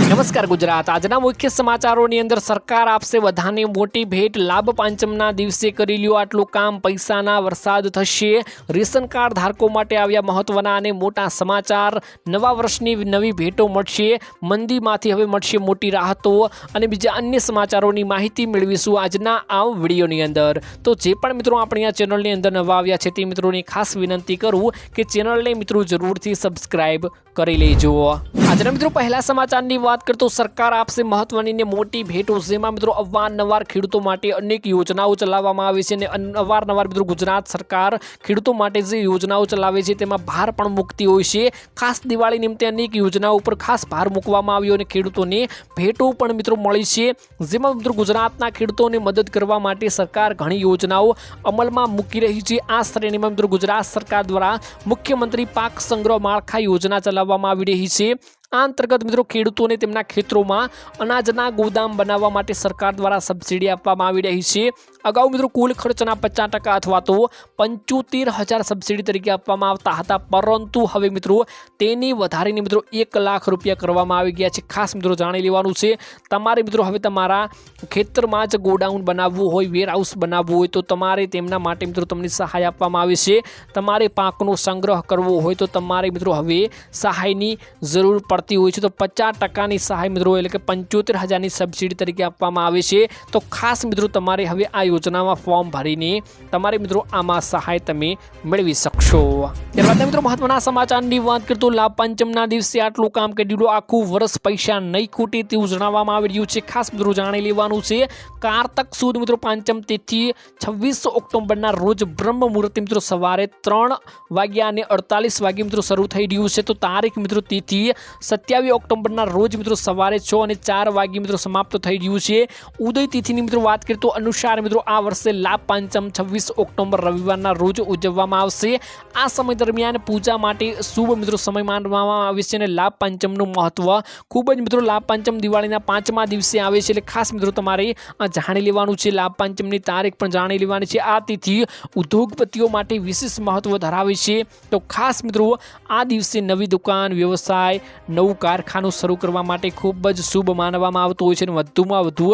નમસ્કાર ગુજરાત। આજના મુખ્ય સમાચારોની અંદર સરકાર આપશે બધાને મોટી ભેટ। લાભ પાંચમના દિવસે કરી લ્યો આટલું કામ, પૈસાના વરસાદ થશે। રેશન કાર્ડ ધારકો માટે આવ્યા મહત્વના અને મોટા સમાચાર। નવા વર્ષની નવી ભેટો મળશે, મંદીમાંથી હવે મળશે મોટી રાહતો અને બીજા અન્ય સમાચારોની માહિતી મેળવીશું આજના આ વિડીયોની અંદર। તો જે પણ મિત્રો આપણી આ ચેનલની અંદર નવા આવ્યા છે તે મિત્રોને ખાસ વિનંતી કરું કે ચેનલને મિત્રો જરૂરથી સબસ્ક્રાઇબ કરી લેજો। આજના મિત્રો પહેલા સમાચારની વાત करतो सरकार आपसे महत्वनी ने मोटी भेटो, जेमां मित्रों अवारनवार खेडूतो माटे अनेक योजनाओं चलाववामां आवे छे। अवारनवार मित्रों गुजरात सरकार खेडूतो माटे जे योजनाओं चलावे छे तेमां भार पण मूकती होय छे। खास दिवाળી निमित्ते अनेक योजनाओं पर खास भार मूकवामां आव्यो अने खेडूतोने भेटो पण मित्रों मळी छे। जेमां मित्रों गुजरातना खेडूतोने मदद करवा माटे सरकार घणी योजनाओं अमलमां मूकी रही छे। आ श्रेणीमां मित्रों गुजरात सरकार द्वारा मुख्यमंत्री पाक संग्रह माळखा योजना चलाववामां आवी रही छे। आ अंतर्गत मित्रों खेडूतोने तेमना खेतरों अनाजना गोदाम बनावा माटे सरकार द्वारा सब्सिडी आपवामां आवी रही छे। अगाऊ मित्रों कुल खर्चना 50% अथवा तो 75,000 सब्सिडी तरीके आपवामां आवता हता, परंतु हवे मित्रों तेनी वधारीने मित्रों 1 लाख रुपया करवामां आवी गया छे। खास मित्रों जाणी लेवानुं छे, तमारे मित्रों हवे तमारा खेतरमां ज गोडाउन बनाववुं होय, वेरहाउस बनाववुं होय तो तमारे तेमना माटे मित्रों तमने सहाय आपवामां आवे छे। तमारे पाकनो संग्रह करवो होय तो तमारे मित्रों हवे सहायनी जरूर पड़ती होय छे। तो 50% सहाय मित्रों एटले के 75,000 ની सब्सिडी तरीके आपवामां आवे छे। तो खास मित्रों तमारे हवे आ योजनामां फॉर्म भरीने तमारे मित्रों आमां सहाय तमे मेळवी शकशो। त्यारबाद मित्रों महत्वना समाचारनी वात करतो लाभ पंचमना दिवसे आटલું કામ કરી દીધું, આખું વર્ષ પૈસા નહીં ખૂટે તેવું જણાવવામાં આવી રહ્યું છે। ખાસ મિત્રો જાણી લેવાનું છે કારતક સુદ મિત્રો પાંચમ તિથિ 26 ઓક્ટોબરના રોજ બ્રહ્મ મુહૂર્તે મિત્રો સવારે 3:48 વાગે મિત્રો શરૂ થઈ રહ્યું છે। તો તારીખ મિત્રો તિથિ 27 ઓક્ટોબરના રોજ મિત્રો સવારે 6:04 વાગે મિત્રો સમાપ્ત થઈ રહ્યું છે। ઉદય તિથિની મિત્રો વાત કરીએ તો અનુસાર મિત્રો આ વર્ષે લાભ પાંચમ 26 ઓક્ટોબર રવિવારના રોજ ઉજવવામાં આવશે। આ સમય દરમિયાન પૂજા માટે શુભ મિત્રો સમય માનવામાં આવે છે અને લાભ પાંચમનું મહત્વ ખૂબ જ મિત્રો લાભ પાંચમ દિવાળીના 5મા દિવસે આવે છે, એટલે ખાસ મિત્રો તમારે જાણી લેવાનું છે। લાભ પાંચમની તારીખ પણ જાણી લેવાની છે। આ તિથિ ઉદ્યોગપતિઓ માટે વિશેષ મહત્વ ધરાવે છે। તો ખાસ મિત્રો આ દિવસે નવી દુકાન, વ્યવસાય, નવું કારખાનું શરૂ કરવા માટે ખૂબ જ શુભ માનવામાં આવતું હોય છે અને વધુમાં વધુ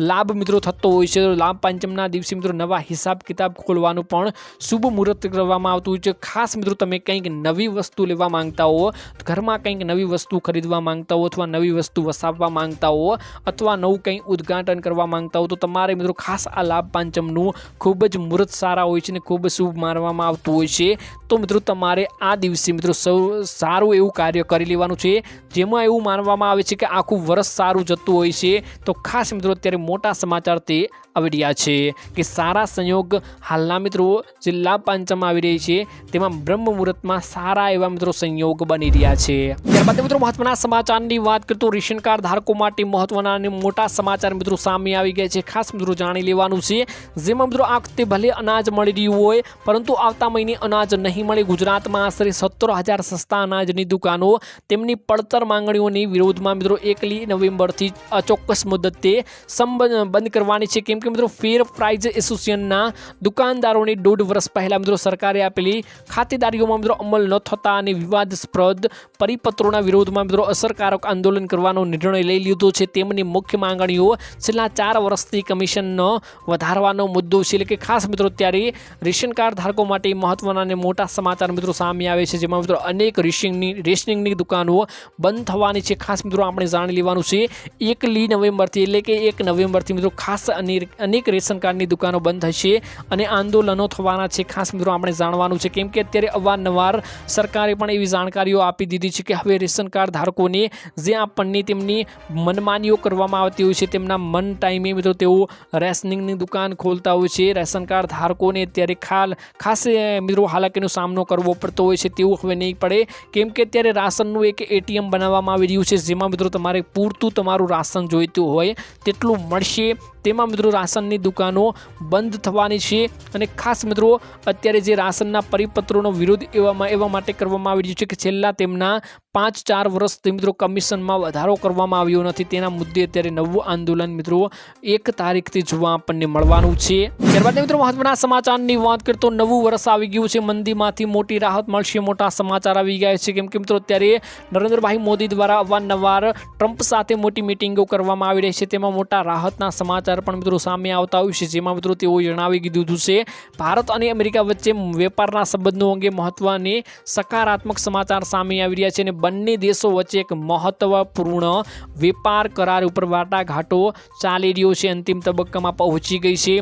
લાભ મિત્રો થતો હોય છે। લાભ પાંચમના દિવસે મિત્રો નવા હિસાબ કિતાબ ખોલવાનું પણ શુભ મુહૂર્ત કરવામાં આવતું હોય છે। ખાસ મિત્રો તમે કંઈક નવી વસ્તુ લેવા માંગતા હો, ઘરમાં કંઈક નવી વસ્તુ ખરીદવા માંગતા હો અથવા નવી વસ્તુ વસાવવા માંગતા હો અથવા નવું કંઈ ઉદ્ઘાટન કરવા માંગતા હો તો તમારે મિત્રો ખાસ આ લાભ પાંચમનું ખૂબ જ મુહૂર્ત સારા હોય છે અને ખૂબ શુભ માનવામાં આવતું હોય છે। તો મિત્રો તમારે આ દિવસે મિત્રો સારું એવું કાર્ય કરી લેવાનું છે, જેમાં એવું માનવામાં આવે છે કે આખું વર્ષ સારું જતું હોય છે। તો ખાસ મિત્રો અત્યારે મોટા સમાચાર તે આવી રહ્યા છે કે સારા સંયોગ હાલના મિત્રો જે લાભ પાંચમ આવી રહી છે તેમાં બ્રહ્મ મુહૂર્તમાં સારા એવા મિત્રો સંયોગ બની રહ્યા છે। ત્યારબાદ મિત્રો મહત્વના સમાચારની વાત કરતો રેશન કાર્ડ ધારકો માટે મહત્વના અને મોટા સમાચાર મિત્રો સામે આવી ગયા છે। ખાસ મિત્રો જાણી લેવાનું છે, જેમાં મિત્રો આ વખતે ભલે અનાજ મળી રહ્યું હોય પરંતુ આવતા મહિને અનાજ નહીં મળે। ગુજરાતમાં આશરે 17,000 સસ્તા અનાજની દુકાનો તેમની પડતર માંગણીઓની વિરોધમાં મિત્રો 1 નવેમ્બરથી અચોક્કસ મુદતે બંધ કરવાની છે, કેમ કે મિત્રો ફેર પ્રાઇઝ એસોસિએશનના દુકાનદારોને 1.5 વર્ષ પહેલા મિત્રો સરકારે આપેલી ખાતેદારીઓમાં મિત્રો અમલ ન થતા અને વિવાદાસ્પદ પરિપત્રોના વિરોધમાં મિત્રો અસરકારક આંદોલન કરવાનો નિર્ણય લઈ લીધો છે। તેમની મુખ્ય માંગણીઓ છેલ્લા 4 વર્ષથી કમિશનનો વધારવાનો મુદ્દો છે, એટલે કે ખાસ મિત્રો ત્યારે રેશન કાર્ડ ધારકો માટે મહત્વના અને મોટા સમાચાર મિત્રો સામે આવે છે, જેમાં મિત્રો અનેક રેશનિંગની દુકાનો બંધ થવાની છે। ખાસ મિત્રો આપણે જાણી લેવાનું છે 1 નવેમ્બરથી એટલે કે 1 નવેમ્બરથી મિત્રો ખાસ અનેક રેશન કાર્ડની દુકાનો બંધ થશે અને આંદોલનો થવાના છે। ખાસ મિત્રો આપણે જાણવાનું છે, કેમ કે અત્યારે અવારનવાર સરકારે પણ એવી જાણકારીઓ આપી દીધી છે કે હવે રેશન કાર્ડ ધારકોને જે આપણને તેમની મનમાનીઓ કરવામાં આવતી હોય છે, તેમના મન ટાઈમે મિત્રો તેઓ રેશનિંગની દુકાન ખોલતા હોય છે। રેશન કાર્ડ ધારકોને અત્યારે ખાસ મિત્રો હાલાકીનો સામનો કરવો પડતો હોય છે, તેવું હવે નહીં પડે, કેમ કે અત્યારે રાશનનું એક એટીએમ બનાવવામાં આવી રહ્યું છે, જેમાં મિત્રો તમારે પૂરતું તમારું રાશન જોઈતું હોય તેટલું મળશે। તેમાં મિત્રો રાશનની દુકાનો બંધ થવાની છે અને ખાસ મિત્રો અત્યારે જે રાશનના પરિપત્રોનો વિરોધ એવા માટે કરવામાં આવી રહ્યો છે કે છેલ્લા તેમના 5-4 વર્ષથી મિત્રો કમિશનમાં વધારો કરવામાં આવ્યો નથી, તેના મુદ્દે અત્યારે નવું આંદોલન મિત્રો 1 તારીખથી જોવા આપણને મળવાનું છે। ત્યારબાદ મિત્રો મહત્વના સમાચારની વાત કરીએ તો નવું વર્ષ આવી ગયું છે, મંદીમાંથી મોટી રાહત મળશે, મોટા સમાચાર આવી ગયા છે। કેમ કે મિત્રો અત્યારે નરેન્દ્રભાઈ મોદી દ્વારા અવારનવાર ટ્રમ્પ સાથે મોટી મીટિંગો કરવામાં આવી રહી છે, તેમાં મોટા રાહતના સમાચાર પણ મિત્રો સામે આવતા હોય છે, જેમાં મિત્રો તેઓ જણાવી દીધું છે ભારત અને અમેરિકા વચ્ચે વેપારના સંબંધો અંગે મહત્વની સકારાત્મક સમાચાર સામે આવી રહ્યા છે અને બંને દેશો વચ્ચે એક મહત્વપૂર્ણ વેપાર કરાર ઉપર વાટાઘાટો ચાલી રહ્યો છે, અંતિમ તબક્કામાં પહોંચી ગઈ છે।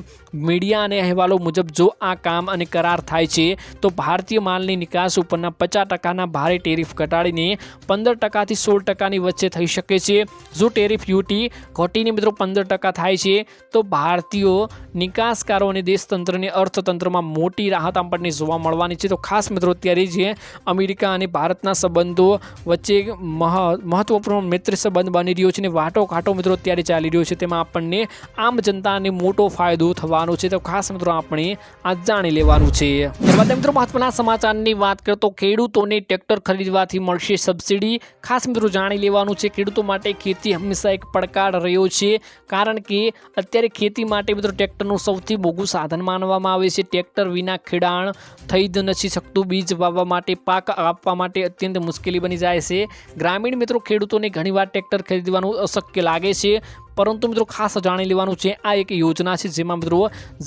મીડિયા અને અહેવાલો મુજબ જો આ કામ અને કરાર થાય છે તો ભારતીય માલની નિકાસ ઉપરના 50%ના ભારે ટેરિફ ઘટાડીને 15% થી 16%ની વચ્ચે થઈ શકે છે। જો ટેરિફ ડ્યુટી ઘટીને મિત્રો 15% થાય છે તો ભારતીય નિકાસકારો અને દેશતંત્રને અર્થતંત્રમાં મોટી રાહત આપણને જોવા મળવાની છે। તો ખાસ મિત્રો અત્યારે જે અમેરિકા અને ભારતના સંબંધો વચ્ચે મહત્વપૂર્ણ મૈત્રી સંબંધ બની રહ્યો છે અને વાટાઘાટો મિત્રો અત્યારે ચાલી રહ્યો છે, તેમાં આપણને આમ જનતાને મોટો ફાયદો થવાનો છે, તો ખાસ મિત્રો આપણે આ જાણી લેવાનું છે। ત્યારબાદ મિત્રો મહત્વના સમાચારની વાત કરીએ તો ખેડૂતોને ટ્રેક્ટર ખરીદવાથી મળશે સબસિડી, ખાસ મિત્રો જાણી લેવાનું છે। ખેડૂતો માટે ખેતી હંમેશા એક પડકાર રહ્યો છે, કારણ કે અત્યારે ખેતી માટે મિત્રો ટ્રેક્ટરનું સૌથી મોંઘું સાધન માનવામાં આવે છે। ટ્રેક્ટર વિના ખેડાણ થઈ જ નથી શકતું, બીજ વાવવા માટે, પાક આપવા માટે અત્યંત મુશ્કેલી બની જાય છે। ગ્રામીણ મિત્રો ખેડૂતોને ઘણીવાર ટ્રેક્ટર ખરીદવાનું અશક્ય લાગે છે, પરંતુ મિત્રો ખાસ જાણી લેવાનું છે આ એક યોજના છે જેમાં મિત્રો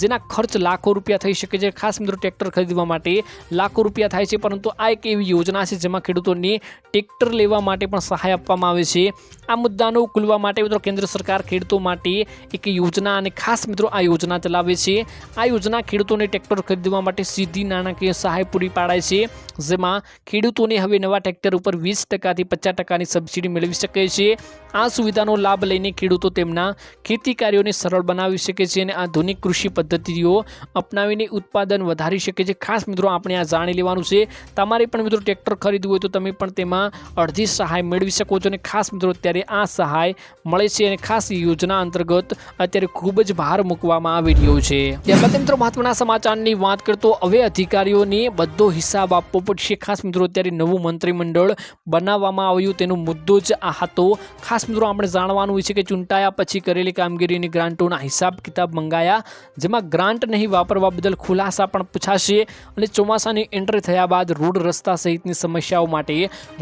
જેના ખર્ચ લાખો રૂપિયા થઈ શકે છે। ખાસ મિત્રો ટ્રેક્ટર ખરીદવા માટે લાખો રૂપિયા થાય છે, પરંતુ આ એક એવી યોજના છે જેમાં ખેડૂતોને ટ્રેક્ટર લેવા માટે પણ સહાય આપવામાં આવે છે। આ મુદ્દાનો ઉકેલવા માટે મિત્રો કેન્દ્ર સરકાર ખેડૂતો માટે એક યોજના અને ખાસ મિત્રો આ યોજના ચલાવે છે। આ યોજના ખેડૂતોને ટ્રેક્ટર ખરીદવા માટે સીધી નાણાકીય સહાય પૂરી પાડે છે, જેમાં ખેડૂતોને હવે નવા ટ્રેક્ટર ઉપર 20% થી 50%ની સબસિડી મેળવી શકે છે। આ સુવિધાનો લાભ લઈને ખેડૂતો તેમના ખેતી કાર્યોને સરળ બનાવી શકે છે અને આધુનિક કૃષિ પદ્ધતિઓ અપનાવીને ઉત્પાદન વધારી શકે છે। ખાસ મિત્રો આપણે આ જાણી લેવાનું છે, તમારે પણ મિત્રો ટ્રેક્ટર ખરીદવું હોય તો તમે પણ તેમાં અડધી સહાય મેળવી શકો છો અને ખાસ મિત્રો અત્યારે આ સહાય મળે છે અને ખાસ યોજના અંતર્ગત અત્યારે ખૂબ જ ભાર મૂકવામાં આવી રહ્યો છે। ત્યારબાદ મિત્રો મહત્વના સમાચારની વાત કરીએ તો હવે અધિકારીઓને બધો હિસાબ આપવો પડશે। ખાસ મિત્રો અત્યારે નવું મંત્રીમંડળ બનાવવામાં આવ્યું, તેનો મુદ્દો જ આ હતો। ખાસ મિત્રો આપણે જાણવાનું હોય છે કે ચૂંટાયા પછી કરેલી કામગીરીની ગ્રાન્ટોના હિસાબ કિતાબ મંગાયા, જેમાં ગ્રાન્ટ નહીં વાપરવા બદલ ખુલાસા પણ પૂછાશે અને ચોમાસાની એન્ટ્રી થયા બાદ રોડ રસ્તા સહિતની સમસ્યાઓ માટે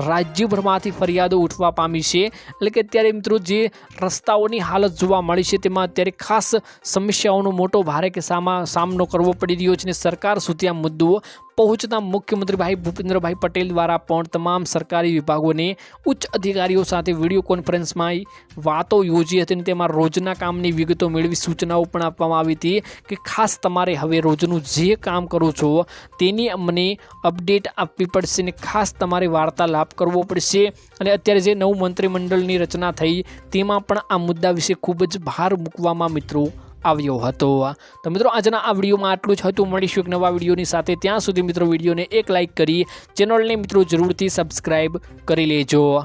રાજ્યભરમાંથી ફરિયાદો ઉઠવા પામી છે। એટલે કે અત્યારે મિત્રો જે રસ્તાઓની હાલત જોવા મળી છે તેમાં અત્યારે ખાસ સમસ્યાઓનો મોટો ભારે કે સામનો કરવો પડી રહ્યો છે અને સરકાર સુધી આ મુદ્દો પહોંચતા મુખ્યમંત્રી ભાઈ ભૂપેન્દ્રભાઈ પટેલ દ્વારા પણ તમામ સરકારી વિભાગોને ઉચ્ચ અધિકારીઓ સાથે વિડીયો કોન્ફરન્સમાં વાતો યોજી હતી અને તેમાં રોજના કામની વિગતો મેળવી સૂચનાઓ પણ આપવામાં આવી હતી કે ખાસ તમારે હવે રોજનું જે કામ કરો છો તેની અમને અપડેટ આપવી પડશે અને ખાસ તમારે વાર્તાલાપ કરવો પડશે। અને અત્યારે જે નવું મંત્રીમંડળની રચના થઈ તેમાં પણ આ મુદ્દા વિશે ખૂબ જ ભાર મૂકવામાં મિત્રો આવ્યો હતો। તો મિત્રો આજના આ વિડીયોમાં આટલું જ હતું, મળીશું એક નવા વિડીયોની સાથે। ત્યાં સુધી મિત્રો વિડીયોને એક લાઇક કરી ચેનલને મિત્રો જરૂરથી સબસ્ક્રાઈબ કરી લેજો।